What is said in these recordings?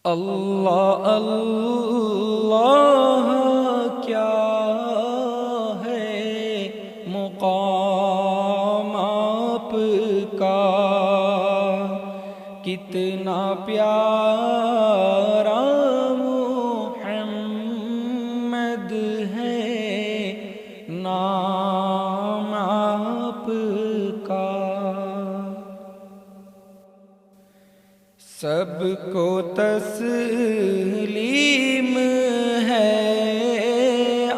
اللہ اللہ کیا ہے مقام آپ کا، کتنا پیارا محمد ہے نام آپ کا۔ سب کو تسلیم ہے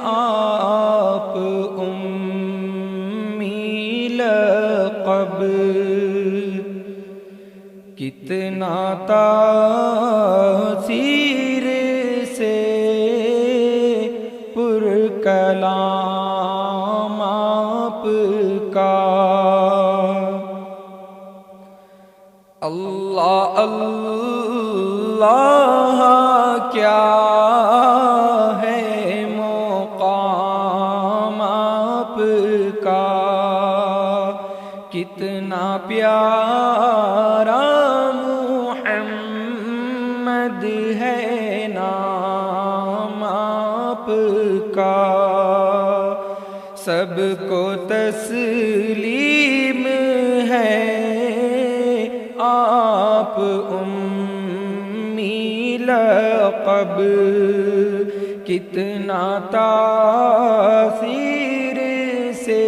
آپ امی لقب، کتنا تاثیر سے پر کلام آپ کا۔ اللہ اللہ کیا ہے مقام آپ کا، کتنا پیارا محمد ہے نام آپ کا۔ سب کو تسلیم ہے آپ امی لقب، کتنا تاثیر سے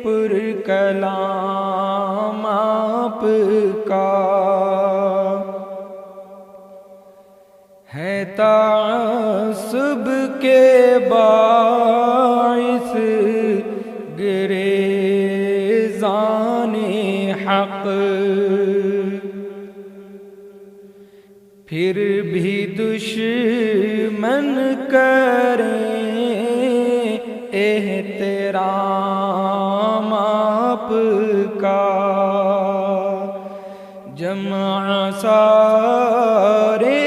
پر کلام آپ کا۔ ہے تعصب کے باعث گریزان حق، پھر بھی دشمن کریں احترام آپ کا۔ جمع سارے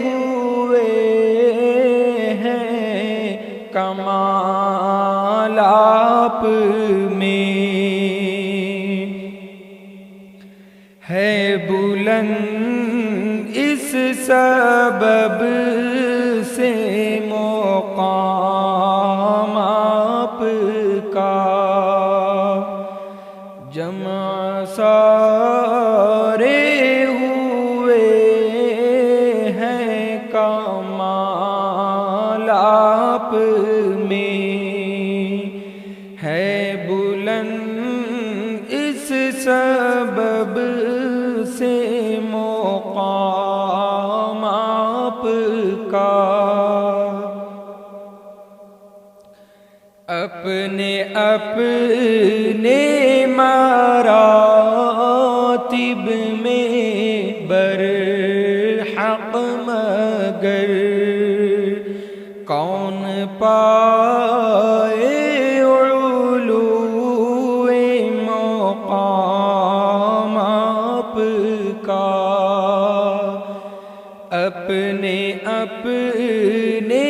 ہوئے ہیں کمال آپ میں، ہے بلند اس سبب سے مقام آپ کا۔ جمع سارے ہوئے ہیں کمال آپ میں، ہے بلند اس سبب سے مقام آپ کا۔ اپنے اپنے مراتب میں برحق مگر کون پائے علو مقام آپ کا۔ اپنے اپنے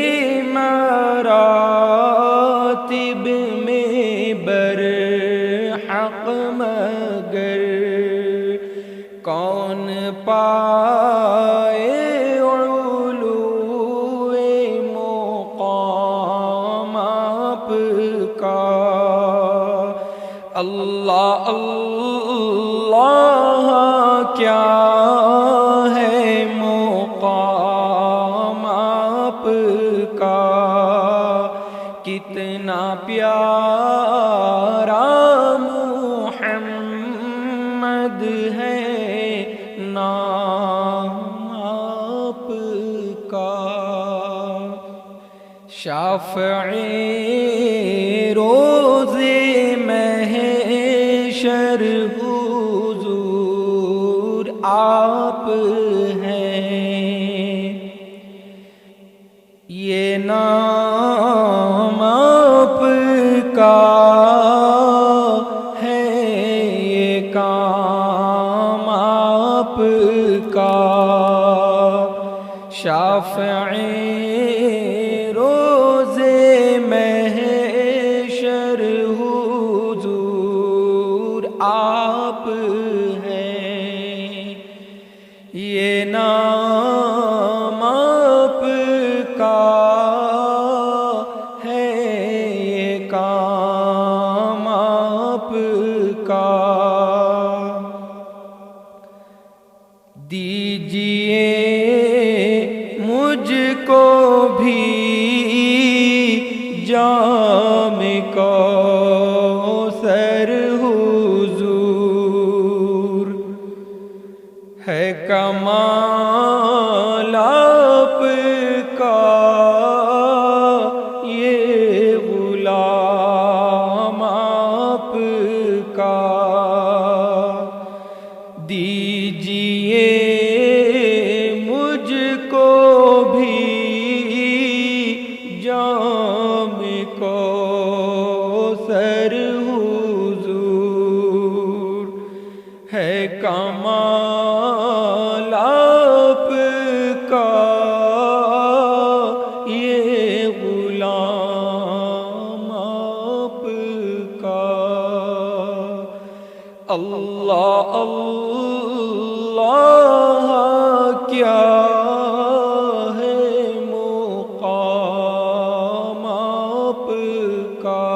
مراتب میں برحق مگر کون پائے علو مقام آپ کا۔ اللہ اللہ کیا ہے مقام آپ کا، کتنا پیارا محمد ہے نام آپ کا۔ شافعِ روز محشر حضور آپ ہیں، یہ نام آپ کا ہے، یہ کام آپ کا۔ شافعِ روز محشر حضور آپ ہیں، یہ نام دیجئے مجھ کو بھی جام کوثر حضور، ہے کمال آپ کا یہ غلام آپ کا، دیجئے مجھ کو بھی جام کوثر حضور، ہے کمال آپ کا یہ غلام آپ کا۔ اللہ اللہ کیا ہے مقام آپ کا،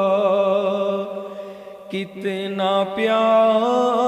کتنا پیارا